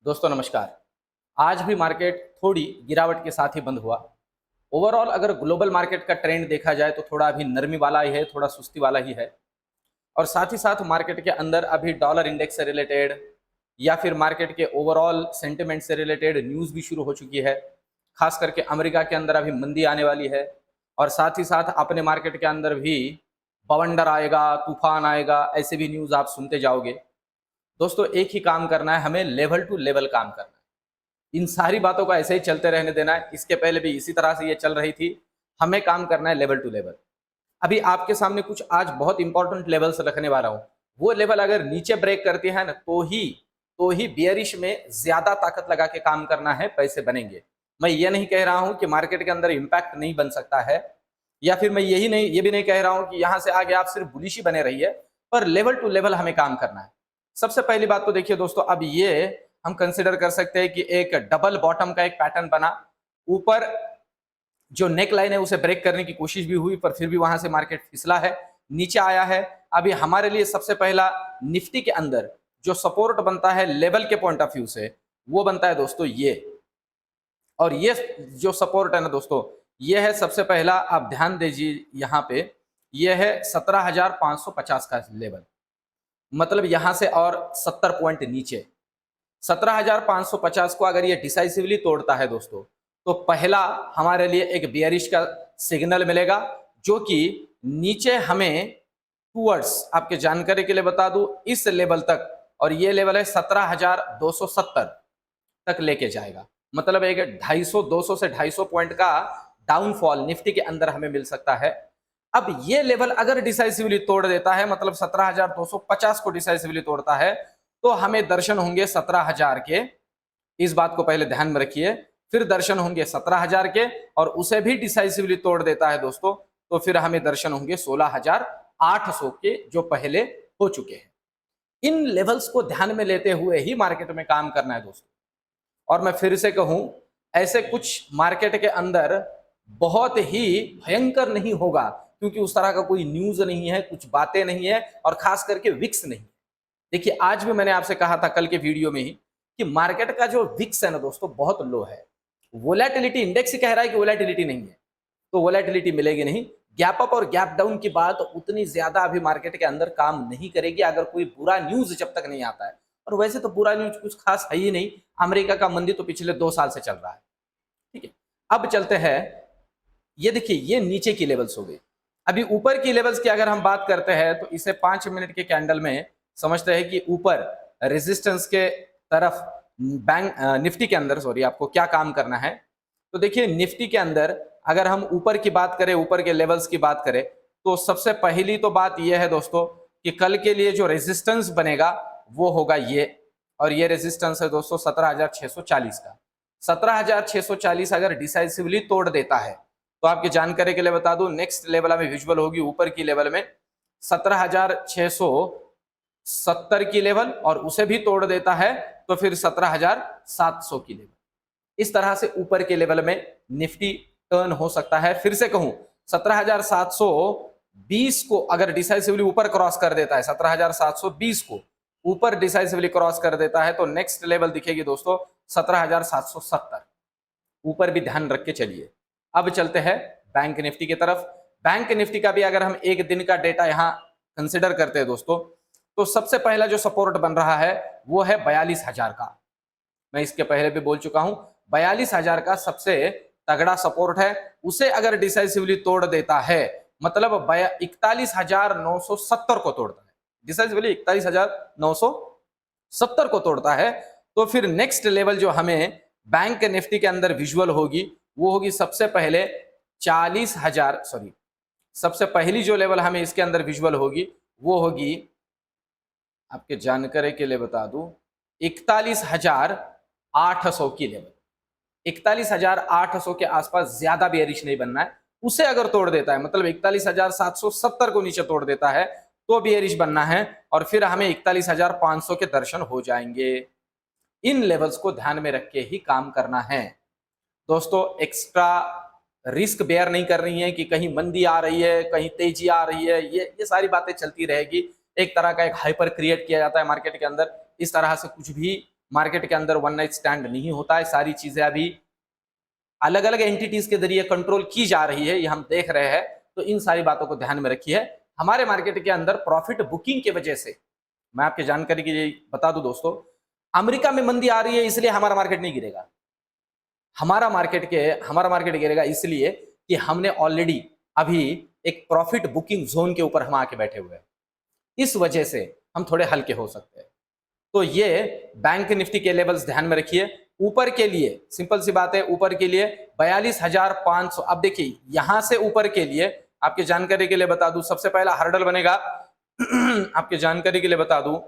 दोस्तों नमस्कार। आज भी मार्केट थोड़ी गिरावट के साथ ही बंद हुआ। ओवरऑल अगर ग्लोबल मार्केट का ट्रेंड देखा जाए तो थोड़ा अभी नरमी वाला ही है, थोड़ा सुस्ती वाला ही है। और साथ ही साथ मार्केट के अंदर अभी डॉलर इंडेक्स से रिलेटेड या फिर मार्केट के ओवरऑल सेंटिमेंट से रिलेटेड न्यूज़ भी शुरू हो चुकी है। खास करके अमेरिका के अंदर अभी मंदी आने वाली है और साथ ही साथ अपने मार्केट के अंदर भी बवंडर आएगा, तूफान आएगा, ऐसे भी न्यूज़ आप सुनते जाओगे। दोस्तों एक ही काम करना है, हमें लेवल टू लेवल काम करना है। इन सारी बातों को ऐसे ही चलते रहने देना है। इसके पहले भी इसी तरह से ये चल रही थी। हमें काम करना है लेवल टू लेवल। अभी आपके सामने कुछ आज बहुत इंपॉर्टेंट लेवल्स रखने वाला हूं। वो लेवल अगर नीचे ब्रेक करती है ना तो ही बियरिश में ज्यादा ताकत लगा के काम करना है, पैसे बनेंगे। मैं ये नहीं कह रहा हूं कि मार्केट के अंदर इंपैक्ट नहीं बन सकता है, या फिर मैं ये भी नहीं कह रहा हूं कि यहां से आगे आप सिर्फ बुलिश ही बने रहिए, पर लेवल टू लेवल हमें काम करना है। सबसे पहली बात तो देखिए दोस्तों, अब ये हम कंसिडर कर सकते हैं कि एक डबल बॉटम का एक पैटर्न बना। ऊपर जो नेक लाइन है उसे ब्रेक करने की कोशिश भी हुई, पर फिर भी वहां से मार्केट फिसला है, नीचे आया है। अभी हमारे लिए सबसे पहला निफ्टी के अंदर जो सपोर्ट बनता है लेवल के पॉइंट ऑफ व्यू से, वो बनता है दोस्तों ये। और ये जो सपोर्ट है ना दोस्तों, ये है सबसे पहला, आप ध्यान दीजिए यहाँ पे, ये है 17,550 का लेवल। मतलब यहां से और 70 पॉइंट नीचे 17,550 को अगर ये डिसाइसिवली तोड़ता है दोस्तों, तो पहला हमारे लिए एक बियरिश का सिग्नल मिलेगा, जो कि नीचे हमें टूवर्ड्स, आपके जानकारी के लिए बता दूं, इस लेवल तक, और ये लेवल है 17,270 तक लेके जाएगा। मतलब एक 250 से 250 पॉइंट का डाउनफॉल निफ्टी के अंदर हमें मिल सकता है। अब ये लेवल अगर डिसाइसिवली तोड़ देता है, मतलब 17,250 को डिसाइसिवली तोड़ता है, तो हमें दर्शन होंगे 17,000 के। इस बात को पहले ध्यान में रखिए। फिर दर्शन होंगे 17,000 के, और उसे भी डिसाइसिवली तोड़ देता है दोस्तों, तो फिर हमें दर्शन होंगे 16,800 के, जो पहले हो चुके हैं। इन लेवल्स को ध्यान में लेते हुए ही मार्केट में काम करना है दोस्तों। और मैं फिर से कहूं, ऐसे कुछ मार्केट के अंदर बहुत ही भयंकर नहीं होगा, क्योंकि उस तरह का कोई न्यूज नहीं है, कुछ बातें नहीं है, और खास करके विक्स नहीं। देखिए आज भी मैंने आपसे कहा था कल के वीडियो में ही कि मार्केट का जो विक्स है ना दोस्तों, बहुत लो है। वोलेटिलिटी इंडेक्स ही कह रहा है कि वोलेटिलिटी नहीं है, तो वोलेटिलिटी मिलेगी नहीं। गैप अप और गैप डाउन की बात उतनी ज्यादा अभी मार्केट के अंदर काम नहीं करेगी, अगर कोई बुरा न्यूज जब तक नहीं आता है। और वैसे तो बुरा न्यूज कुछ खास है ही नहीं। अमेरिका का मंदी तो पिछले 2 साल से चल रहा है। ठीक है, अब चलते हैं। ये देखिए, ये नीचे की लेवल्स हो गई। अभी ऊपर की लेवल्स की अगर हम बात करते हैं, तो इसे 5 मिनट के कैंडल में समझते हैं कि ऊपर रेजिस्टेंस के तरफ बैंक निफ्टी के अंदर, सॉरी, आपको क्या काम करना है। तो देखिए निफ्टी के अंदर अगर हम ऊपर की बात करें, ऊपर के लेवल्स की बात करें, तो सबसे पहली तो बात यह है दोस्तों कि कल के लिए जो रेजिस्टेंस बनेगा वो होगा ये। और ये रेजिस्टेंस है दोस्तों 17,640 का। 17,640 अगर डिसाइसिवली तोड़ देता है, तो आपकी जानकारी के लिए बता दूं, नेक्स्ट लेवल हमें विजुअल होगी ऊपर की लेवल में 17,670 की लेवल, और उसे भी तोड़ देता है तो फिर 17,700 की लेवल। इस तरह से ऊपर के लेवल में निफ्टी टर्न हो सकता है। फिर से कहूं, 17,720 को अगर डिसाइसिवली ऊपर क्रॉस कर देता है, 17,720 को ऊपर डिसाइसिवली क्रॉस कर देता है, तो नेक्स्ट लेवल दिखेगी दोस्तों 17,770। ऊपर भी ध्यान रख के चलिए। अब चलते हैं बैंक निफ्टी की तरफ। बैंक निफ्टी का भी अगर हम एक दिन का डेटा यहां कंसिडर करते हैं दोस्तों, तो सबसे पहला जो सपोर्ट बन रहा है वो है 42,000 का। मैं इसके पहले भी बोल चुका हूं, 42,000 का सबसे तगड़ा सपोर्ट है। उसे अगर डिसाइसिवली तोड़ देता है, मतलब 41,970 को तोड़ता है, डिसाइसिवली 41,970 को तोड़ता है, तो फिर नेक्स्ट लेवल जो हमें बैंक निफ्टी के अंदर विजुअल होगी, वो होगी सबसे पहले 40,000, सॉरी, सबसे पहली जो लेवल हमें इसके अंदर विजुअल होगी वो होगी, आपके जानकारी के लिए बता दूं, 41,800 की लेवल। 41,800 के आसपास ज्यादा बेयरिश नहीं बनना है। उसे अगर तोड़ देता है, मतलब 41,770 को नीचे तोड़ देता है, तो बेयरिश बनना है, और फिर हमें 41,500 के दर्शन हो जाएंगे। इन लेवल्स को ध्यान में रख के ही काम करना है दोस्तों। एक्स्ट्रा रिस्क बेयर नहीं कर रही है कि कहीं मंदी आ रही है, कहीं तेजी आ रही है, ये सारी बातें चलती रहेगी। एक तरह का एक हाइपर क्रिएट किया जाता है मार्केट के अंदर। इस तरह से कुछ भी मार्केट के अंदर वन नाइट स्टैंड नहीं होता है, सारी चीजें अभी अलग अलग एंटिटीज के जरिए कंट्रोल की जा रही है, ये हम देख रहे हैं। तो इन सारी बातों को ध्यान में रखिए। हमारे मार्केट के अंदर प्रॉफिट बुकिंग की वजह से, मैं आपकी जानकारी के लिए बता दूं दोस्तों, अमेरिका में मंदी आ रही है इसलिए हमारा मार्केट नहीं गिरेगा। हमारा मार्केट गिरेगा इसलिए कि हमने ऑलरेडी अभी एक प्रॉफिट बुकिंग जोन के ऊपर हम आके बैठे हुए हैं, इस वजह से हम थोड़े हल्के हो सकते हैं। तो ये बैंक निफ्टी के लेवल्स ध्यान में रखिए। ऊपर के लिए सिंपल सी बात है, ऊपर के लिए 42,500। अब देखिए यहां से ऊपर के लिए आपकी जानकारी के लिए बता दूं, सबसे पहला हर्डल बनेगा आपकी जानकारी के लिए बता दूं,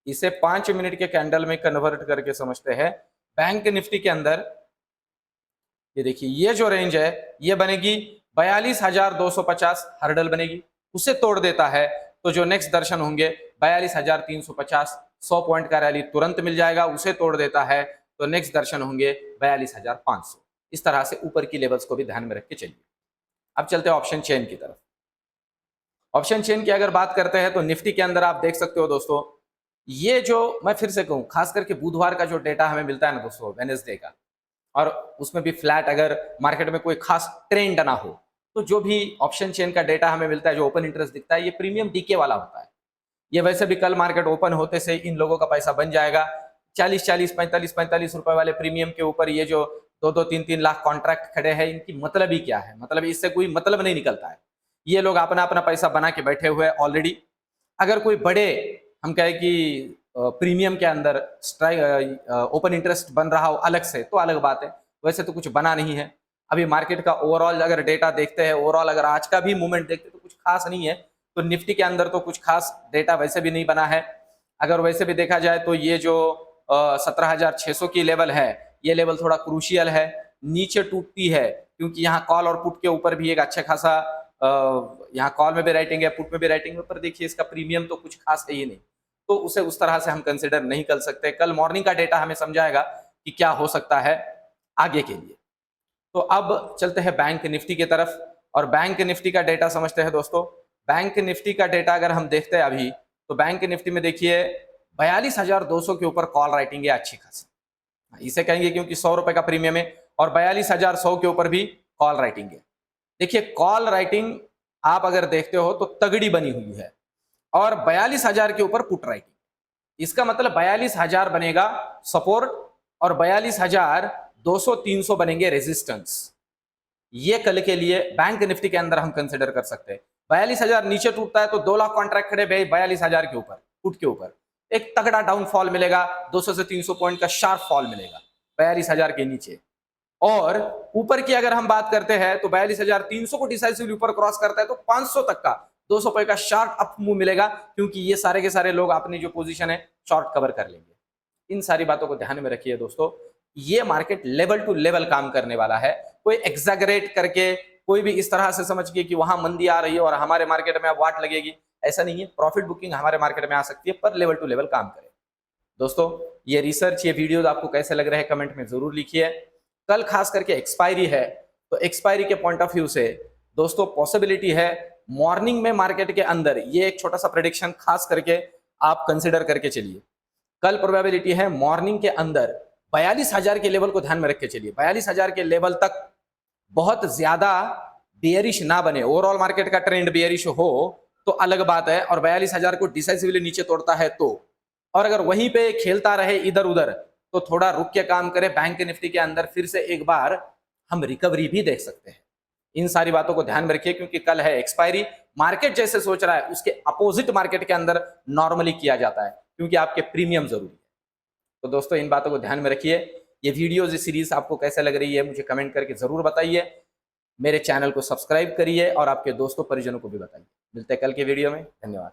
इसे 5 मिनट के कैंडल में कन्वर्ट करके समझते हैं। बैंक निफ्टी के अंदर ये देखिए, ये जो रेंज है ये बनेगी 42,250 हर्डल बनेगी, उसे तोड़ देता है तो जो नेक्स्ट दर्शन होंगे 42,350, 100 पॉइंट का रैली तुरंत मिल जाएगा, उसे तोड़ देता है तो नेक्स्ट दर्शन होंगे 42,500। इस तरह से ऊपर की लेवल्स को भी ध्यान में रख के चलिए। अब चलते हैं ऑप्शन चेन की तरफ। ऑप्शन चेन की अगर बात करते हैं तो निफ्टी के अंदर आप देख सकते हो दोस्तों, ये जो मैं फिर से कहूं, खास करके बुधवार का जो डेटा हमें मिलता है ना दोस्तों, वेडनेसडे का, और उसमें भी फ्लैट, अगर मार्केट में कोई खास ट्रेंड ना हो, तो जो भी ऑप्शन चेन का डेटा हमें मिलता है, जो ओपन इंटरेस्ट दिखता है, ये प्रीमियम डीके वाला होता है। ये वैसे भी कल मार्केट ओपन होते से इन लोगों का पैसा बन जाएगा। 40-40, 45-45 रुपए वाले प्रीमियम के ऊपर ये जो 2-2, 3-3 लाख कॉन्ट्रैक्ट खड़े हैं, इनकी मतलब ही क्या है? मतलब इससे कोई मतलब नहीं निकलता है। ये लोग अपना अपना पैसा बना के बैठे हुए हैं ऑलरेडी। अगर कोई बड़े हम कहें कि प्रीमियम के अंदर ओपन इंटरेस्ट बन रहा हो अलग से, तो अलग बात है, वैसे तो कुछ बना नहीं है। अभी मार्केट का ओवरऑल अगर डेटा देखते हैं, ओवरऑल अगर आज का भी मूवमेंट देखते हैं तो कुछ खास नहीं है। तो निफ्टी के अंदर तो कुछ खास डेटा वैसे भी नहीं बना है। अगर वैसे भी देखा जाए तो ये जो 17,600 की लेवल है, ये लेवल थोड़ा क्रूशियल है, नीचे टूटती है क्योंकि यहाँ कॉल और पुट के ऊपर भी एक अच्छा खासा यहाँ कॉल में भी राइटिंग है, पुट में भी राइटिंग है, पर देखिए इसका प्रीमियम तो कुछ खास है ही नहीं, तो उसे उस तरह से हम कंसिडर नहीं कर सकते। कल मॉर्निंग का डेटा हमें समझाएगा कि क्या हो सकता है आगे के लिए। तो अब चलते हैं बैंक निफ्टी की तरफ, और बैंक निफ्टी का डेटा समझते हैं दोस्तों। बैंक निफ्टी का डेटा अगर हम देखते हैं अभी, तो बैंक निफ्टी में देखिए 42,200 के ऊपर कॉल राइटिंग है अच्छी खासी, इसे कहेंगे क्योंकि 100 रुपए का प्रीमियम है, और 42,100 के ऊपर भी कॉल राइटिंग है। देखिए कॉल राइटिंग आप अगर देखते हो तो तगड़ी बनी हुई है, और 42,000 के ऊपर पुट राइटिंग, इसका मतलब 42,000 बनेगा सपोर्ट और 42,200-300 बनेंगे रेजिस्टेंस। ये कल के लिए बैंक निफ्टी के अंदर हम कंसिडर कर सकते हैं। 42,000 नीचे टूटता है तो 2 लाख कॉन्ट्रैक्ट खड़े 42,000 के ऊपर, पुट के ऊपर एक तगड़ा डाउनफॉल मिलेगा, 200 से 300 पॉइंट का शार्प फॉल मिलेगा 42,000 के नीचे। और ऊपर की अगर हम बात करते हैं तो 42,300 को डिसाइसिवली ऊपर क्रॉस करता है तो 500 तक का 200 पॉइंट का शार्प अप मूव मिलेगा, क्योंकि ये सारे के सारे लोग अपनी जो पोजीशन है शॉर्ट कवर कर लेंगे। इन सारी बातों को ध्यान में रखिए दोस्तों। ये मार्केट लेवल टू लेवल काम करने वाला है। कोई एग्जैगरेट करके, कोई भी इस तरह से समझ के कि वहां मंदी आ रही है और हमारे मार्केट में अब वाट लगेगी, ऐसा नहीं है। प्रॉफिट बुकिंग हमारे मार्केट में आ सकती है, पर लेवल टू लेवल काम करे। दोस्तों ये रिसर्च, ये वीडियो आपको कैसे लग रहे हैं कमेंट में जरूर लिखिए। कल खास करके एक्सपायरी है, तो एक्सपायरी के पॉइंट ऑफ व्यू से दोस्तों पॉसिबिलिटी है मॉर्निंग में मार्केट के अंदर, ये एक छोटा सा प्रेडिक्शन खास करके आप कंसिडर करके चलिए। कल प्रोबेबिलिटी है मॉर्निंग के अंदर 42,000 के लेवल को ध्यान में रख के चलिए। 42,000 के लेवल तक बहुत ज्यादा बेयरिश ना बने, ओवरऑल मार्केट का ट्रेंड बेयरिश हो तो अलग बात है, और 42,000 को डिसाइसिवली नीचे तोड़ता है तो, और अगर वहीं पे खेलता रहे इधर उधर तो थोड़ा रुक के काम करे। बैंक निफ्टी के अंदर फिर से एक बार हम रिकवरी भी देख सकते हैं। इन सारी बातों को ध्यान में रखिए, क्योंकि कल है एक्सपायरी। मार्केट जैसे सोच रहा है उसके अपोजिट मार्केट के अंदर नॉर्मली किया जाता है, क्योंकि आपके प्रीमियम जरूरी है। तो दोस्तों इन बातों को ध्यान में रखिए। ये वीडियोज सीरीज आपको कैसे लग रही है मुझे कमेंट करके जरूर बताइए। मेरे चैनल को सब्सक्राइब करिए और आपके दोस्तों परिजनों को भी बताइए। मिलते हैं कल के वीडियो में। धन्यवाद।